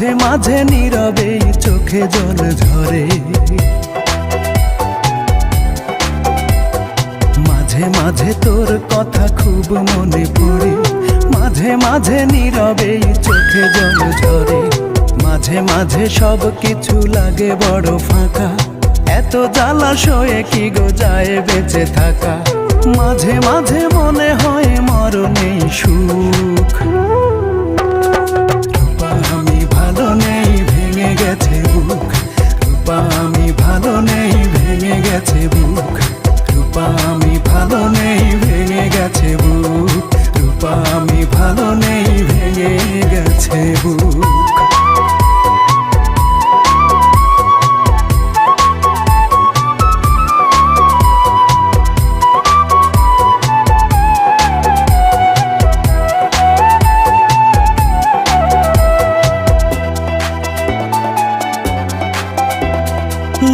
মাঝে মাঝে নীরবে চোখে জল ঝরে, মাঝে মাঝে তোর কথা খুব মনে পড়ে, মাঝে মাঝে নীরবে চোখে জল ঝরে, মাঝে মাঝে সব কিছু লাগে বড় ফাঁকা, এত জ্বালাশয়ে কি গো যায় বেঁচে থাকা, মাঝে মাঝে মনে হয় মরণেই সুখ। রূপা আমি ভালো নেই, ভেঙে গেছে বুক, রূপা আমি ভালো নেই, ভেঙে গেছে বুক, রূপা আমি ভালো নেই, ভেঙে গেছে বুক, রূপা আমি ভালো নেই, ভেঙে গেছে বুক।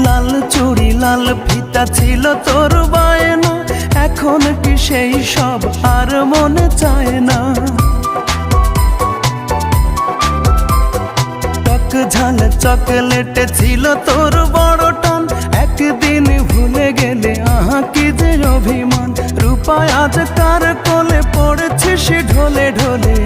লাল চুড়ি লাল ফিতা ছিল তোর বায়না, এখন কি সেই সব আর মনে চায় না। টক ঝাল চকলেটে ছিল তোর বড় টান, একদিন ভুলে গেলে আহা কি যে অভিমান। রূপা আজ কার কোলে পড়েছিস ঢলে ঢলে,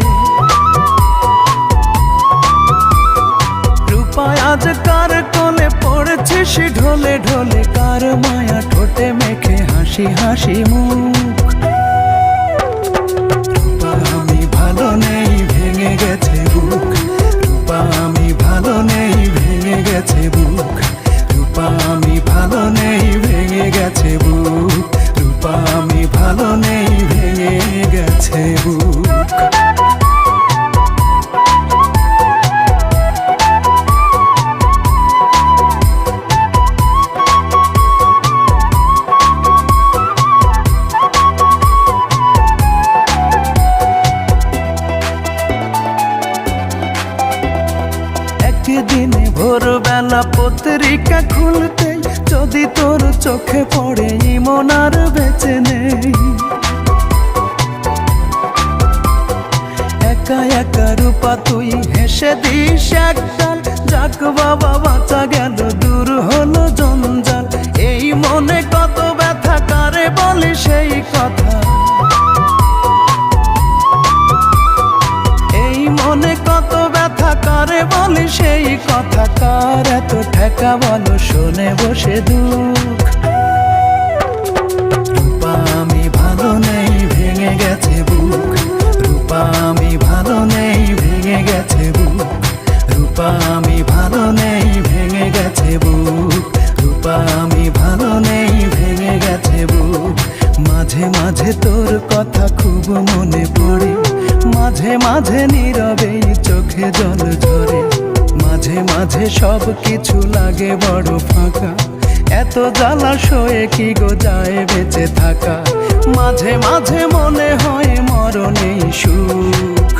রূপা আজ কার কোলে পড়েছিস ঢলে ঢলে, কার মায়া ঠোঁটে মেখে হাসি হাসি মুখ। রূপা আমি ভালো নেই, ভেঙে গেছে বুক, রূপা আমি ভালো নেই, ভেঙে গেছে বুক, রূপা আমি ভালো নেই, ভেঙে গেছে বুক, রূপা আমি ভালো নেই, ভেঙে গেছে বুক। একদিন ভোরবেলা পত্রিকা খুলতে যদি তোর চোখে পড়ে ইমন আর বেঁচে নেই, একা একা রূপা তুই হেসে দিস একগাল, যাক বাবা বাঁচা গেল, দূর হলো জঞ্জাল। এই মনে কত ব্যথা, কারে বলি সেই কথা, এই মনে কত ব্যথা, কারে বলি সেই কথা, কার এত ঠেকা বলো শোনে বসে দুঃখ। রূপা আমি ভালো নেই, ভেঙে গেছে বুক, রূপা আমি ভালো নেই, ভেঙে গেছে বুক, রূপা আমি ভালো নেই, ভেঙে গেছে বুক, রূপা আমি ভালো নেই, ভেঙে গেছে বুক। মাঝে মাঝে তোর কথা খুব মনে পড়ে, মাঝে মাঝে নীরবে চোখে জল ঝরে, মাঝে মাঝে সব কিছু লাগে বড় ফাঁকা, এত জ্বালাশয়ে কি গো যায় বেঁচে থাকা, মাঝে মাঝে মনে হয় মরণেই সুখ।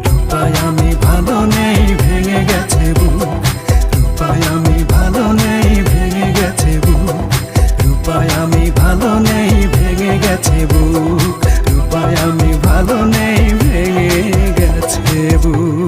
রূপায় আমি ভালো নেই, ভেঙে গেছে বুক, রূপায় আমি ভালো নেই, ভেঙে গেছে বুক, রূপায় আমি ভালো নেই, ভেঙে গেছে বুক, রূপায় আমি ভালো নেই, ভেঙে গেছে বুক।